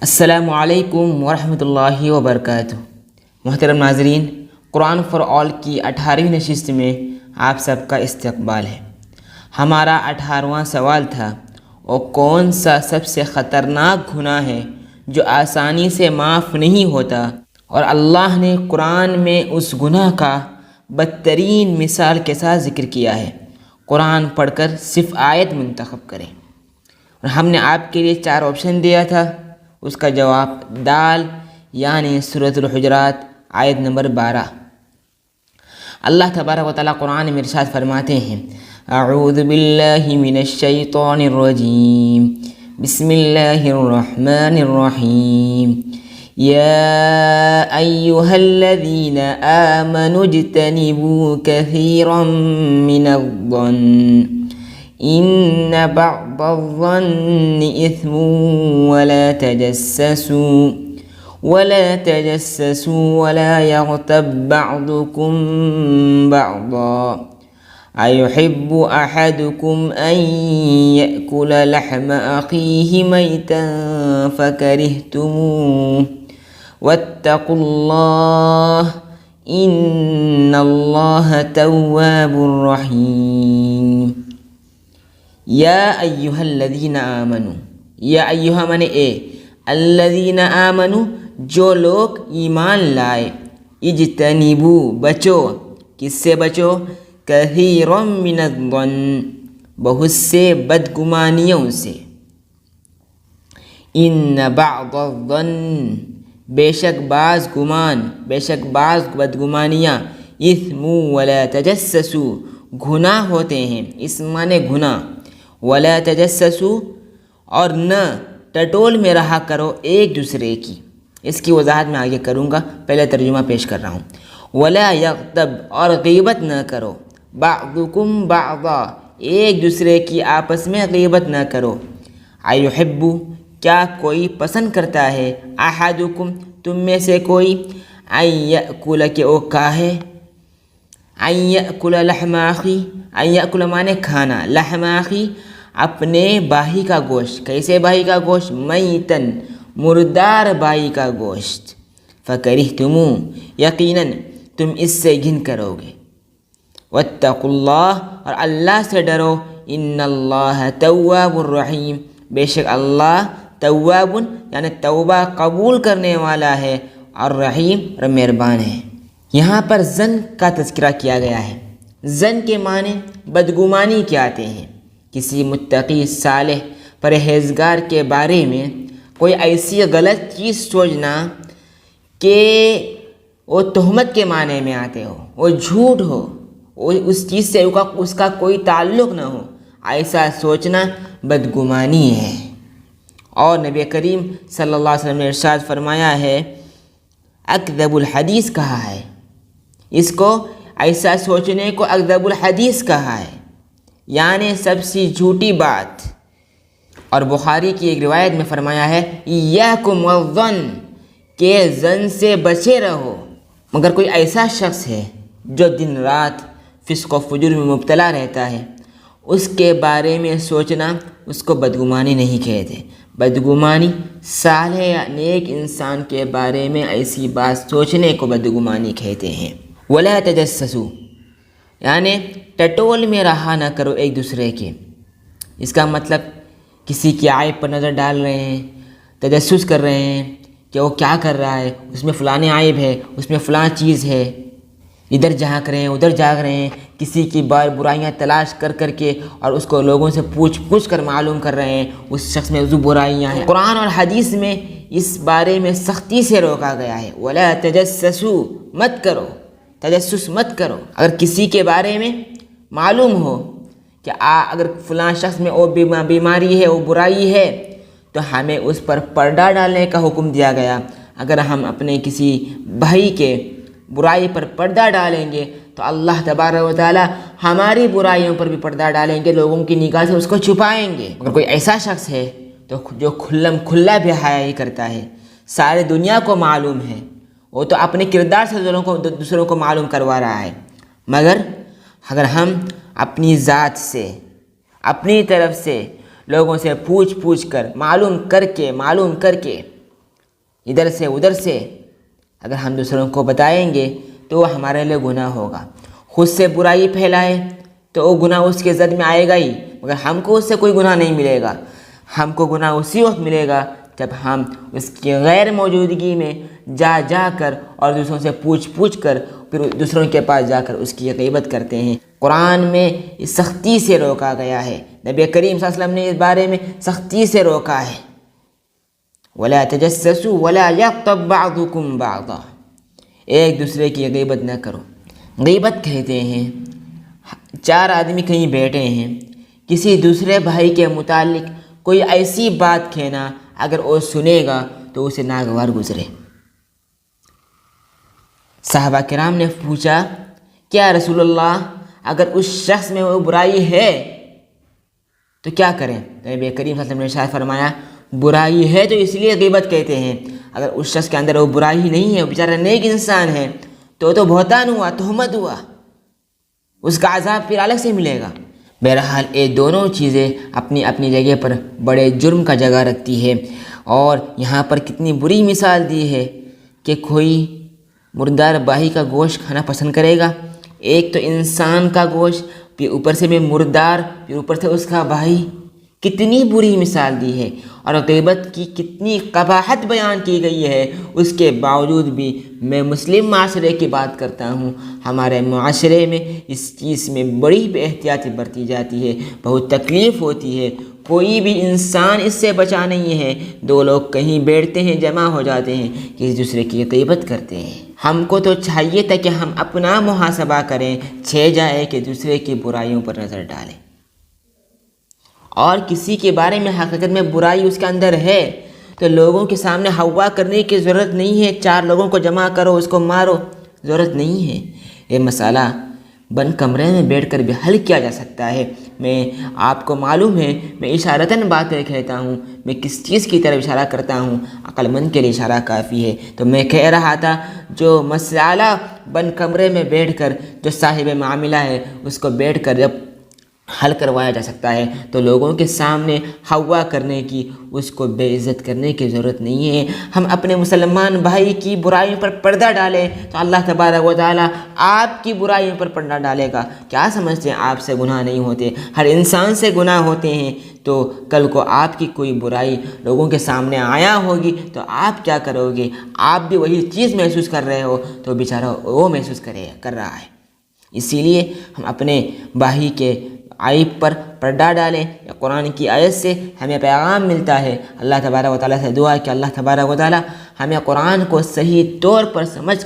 السلام علیکم ورحمۃ اللہ وبرکاتہ۔ محترم ناظرین، قرآن فار آل کی 18ویں نشست میں آپ سب کا استقبال ہے۔ ہمارا 18واں سوال تھا، اور کون سا سب سے خطرناک گناہ ہے جو آسانی سے معاف نہیں ہوتا، اور اللہ نے قرآن میں اس گناہ کا بدترین مثال کے ساتھ ذکر کیا ہے۔ قرآن پڑھ کر صرف آیت منتخب کریں، اور ہم نے آپ کے لیے 4 آپشن دیا تھا۔ اس کا جواب دال یعنی سورۃ الحجرات آیت نمبر 12۔ اللہ تبارک و تعالیٰ قرآن میں ارشاد فرماتے ہیں، اعوذ باللہ من الشیطان الرجیم، بسم اللہ الرحمن الرحیم، یا ایہا الذین آمنوا اجتنبوا کثیرا من الظن ان بعض الظن اثم ولا تجسسوا ولا يغتب بعضكم بعضا أيحب أحدكم أن يأكل لحم أخيه ميتا فكرهتموه واتقوا الله إن الله تواب رحيم۔ یا ایہا الذین آمنوا، یا ایہا مانے اے، الذین آمنوا جو لوگ ایمان لائے، اجتنبوا بچو، کس سے بچو؟ کثیرا من الظن بہت سے بدگمانیوں سے، ان بعض الظن بے شک بعض گمان، بے شک بعض بدگمانیاں، اثم ولا تجسسوا گناہ ہوتے ہیں، اسم مانے گناہ، ولا تجسسوا اور نہ ٹٹول میں رہا کرو ایک دوسرے کی۔ اس کی وضاحت میں آگے کروں گا، پہلے ترجمہ پیش کر رہا ہوں۔ ولا یغتب اور غیبت نہ کرو، بعضکم بعضا ایک دوسرے کی آپس میں غیبت نہ کرو۔ ایحب کیا کوئی پسند کرتا ہے، احدکم تم میں سے کوئی، ان یأکل کہ وہ کھائے، ان یأکل لحم اخی، ان یأکل مانے کھانا، لحم اخی اپنے بھائی کا گوشت، کیسے بھائی کا گوشت؟ میتن مردار بھائی کا گوشت، فکرہتموہ یقیناً تم اس سے گھن کرو گے، واتقوا اللہ اور اللہ سے ڈرو، ان اللہ تواب الرحیم بے شک اللہ تواب یعنی توبہ قبول کرنے والا ہے، اور رحیم اور مہربان ہے۔ یہاں پر ظن کا تذکرہ کیا گیا ہے۔ ظن کے معنی بدگمانی کے آتے ہیں، کسی متقی صالح پرہیزگار کے بارے میں کوئی ایسی غلط چیز سوچنا کہ وہ تہمت کے معنی میں آتے ہو، وہ جھوٹ ہو، وہ اس چیز سے اس کا کوئی تعلق نہ ہو، ایسا سوچنا بدگمانی ہے۔ اور نبی کریم صلی اللہ علیہ وسلم نے ارشاد فرمایا ہے، اکذب الحدیث کہا ہے، اس کو ایسا سوچنے کو اکذب الحدیث کہا ہے، یعنی سب سے جھوٹی بات۔ اور بخاری کی ایک روایت میں فرمایا ہے، ایاکم والظن کہ ظن سے بچے رہو۔ مگر کوئی ایسا شخص ہے جو دن رات فسق و فجور میں مبتلا رہتا ہے، اس کے بارے میں سوچنا اس کو بدگمانی نہیں کہتے۔ بدگمانی صالح یا نیک انسان کے بارے میں ایسی بات سوچنے کو بدگمانی کہتے ہیں۔ ولا تجسسوا یعنی ٹٹول میں رہا نہ کرو ایک دوسرے کے۔ اس کا مطلب کسی کی عیب پر نظر ڈال رہے ہیں، تجسس کر رہے ہیں کہ وہ کیا کر رہا ہے، اس میں فلاں عیب ہے، اس میں فلاں چیز ہے، ادھر جھانک رہے ہیں ادھر جھانک رہے ہیں، کسی کی برائیاں تلاش کر کر کے اور اس کو لوگوں سے پوچھ کر معلوم کر رہے ہیں اس شخص میں جو برائیاں ہیں۔ قرآن اور حدیث میں اس بارے میں سختی سے روکا گیا ہے، ولا تجسسوا مت کرو، تجسس مت کرو۔ اگر کسی کے بارے میں معلوم ہو کہ اگر فلاں شخص میں وہ بیماری ہے، وہ برائی ہے، تو ہمیں اس پر پردہ ڈالنے کا حکم دیا گیا۔ اگر ہم اپنے کسی بھائی کے برائی پر پردہ ڈالیں گے تو اللہ تبارک و تعالی ہماری برائیوں پر بھی پردہ ڈالیں گے، لوگوں کی نگاہ سے اس کو چھپائیں گے۔ اگر کوئی ایسا شخص ہے تو جو کھلا بے حیائی کرتا ہے، ساری دنیا کو معلوم ہے، وہ تو اپنے کردار سے دوسروں کو معلوم کروا رہا ہے، مگر اگر ہم اپنی ذات سے اپنی طرف سے لوگوں سے پوچھ کر معلوم کر کے ادھر سے ادھر سے اگر ہم دوسروں کو بتائیں گے تو وہ ہمارے لیے گناہ ہوگا. خود سے برائی پھیلائے تو وہ گناہ اس کے زد میں آئے گا ہی، مگر ہم کو اس سے کوئی گناہ نہیں ملے گا. ہم کو گناہ اسی وقت ملے گا جب ہم اس کی غیر موجودگی میں جا کر اور دوسروں سے پوچھ کر پھر دوسروں کے پاس جا کر اس کی غیبت کرتے ہیں. قرآن میں اس سختی سے روکا گیا ہے. نبی کریم صلی اللہ علیہ وسلم نے اس بارے میں سختی سے روکا ہے. وَلَا تَجَسَّسُوا وَلَا يَغْتَبْ بَعْضُكُمْ بَعْضًا. ایک دوسرے کی غیبت نہ کرو. غیبت کہتے ہیں 4 آدمی کہیں بیٹھے ہیں، کسی دوسرے بھائی کے متعلق کوئی ایسی بات کہنا، اگر وہ سنے گا تو اسے ناگوار گزرے. صحابہ کرام نے پوچھا کیا رسول اللہ اگر اس شخص میں وہ برائی ہے تو کیا کریں؟ نبی کریم صلی اللہ علیہ وسلم نے ارشاد فرمایا برائی ہے تو اس لیے غیبت کہتے ہیں. اگر اس شخص کے اندر وہ برائی نہیں ہے، وہ بیچارہ نیک انسان ہے، تو بہتان ہوا، تہمت ہوا، اس کا عذاب پھر الگ سے ملے گا. بہرحال یہ دونوں چیزیں اپنی اپنی جگہ پر بڑے جرم کا جگہ رکھتی ہے. اور یہاں پر کتنی بری مثال دی ہے کہ کوئی مردار بھائی کا گوشت کھانا پسند کرے گا. ایک تو انسان کا گوشت، پھر اوپر سے میں مردار، پھر اوپر سے اس کا بھائی. کتنی بری مثال دی ہے. اور غیبت کی کتنی قباحت بیان کی گئی ہے. اس کے باوجود بھی میں مسلم معاشرے کی بات کرتا ہوں، ہمارے معاشرے میں اس چیز میں بڑی بے احتیاطی برتی جاتی ہے. بہت تکلیف ہوتی ہے. کوئی بھی انسان اس سے بچا نہیں ہے. 2 لوگ کہیں بیٹھتے ہیں، جمع ہو جاتے ہیں کہ ایک دوسرے کی غیبت کرتے ہیں. ہم کو تو چاہیے تھا کہ ہم اپنا محاسبہ کریں، جائے کہ دوسرے کی برائیوں پر نظر ڈالیں. اور کسی کے بارے میں حقیقت میں برائی اس کے اندر ہے تو لوگوں کے سامنے ہوا کرنے کی ضرورت نہیں ہے. 4 لوگوں کو جمع کرو، اس کو مارو، ضرورت نہیں ہے. یہ مسئلہ بند کمرے میں بیٹھ کر بھی حل کیا جا سکتا ہے. میں آپ کو معلوم ہے میں اشارتاً باتیں کہتا ہوں، میں کس چیز کی طرف اشارہ کرتا ہوں، عقل مند کے لیے اشارہ کافی ہے. تو میں کہہ رہا تھا جو مسئلہ بند کمرے میں بیٹھ کر جو صاحب معاملہ ہے اس کو بیٹھ کر جب حل کروایا جا سکتا ہے تو لوگوں کے سامنے ہوا کرنے کی، اس کو بے عزت کرنے کی ضرورت نہیں ہے. ہم اپنے مسلمان بھائی کی برائیوں پر پردہ ڈالیں تو اللہ تبارک و تعالی آپ کی برائیوں پر پردہ ڈالے گا. کیا سمجھتے ہیں آپ سے گناہ نہیں ہوتے؟ ہر انسان سے گناہ ہوتے ہیں. تو کل کو آپ کی کوئی برائی لوگوں کے سامنے آیا ہوگی تو آپ کیا کرو گے؟ آپ بھی وہی چیز محسوس کر رہے ہو تو بیچارہ وہ محسوس کر رہا ہے. اسی لیے ہم اپنے بھائی کے عیب پر پردہ ڈالیں. قرآن کی آیت سے ہمیں پیغام ملتا ہے. اللہ تبارک و تعالیٰ سے دعا ہے کہ اللہ تبارک و تعالیٰ ہمیں قرآن کو صحیح طور پر سمجھ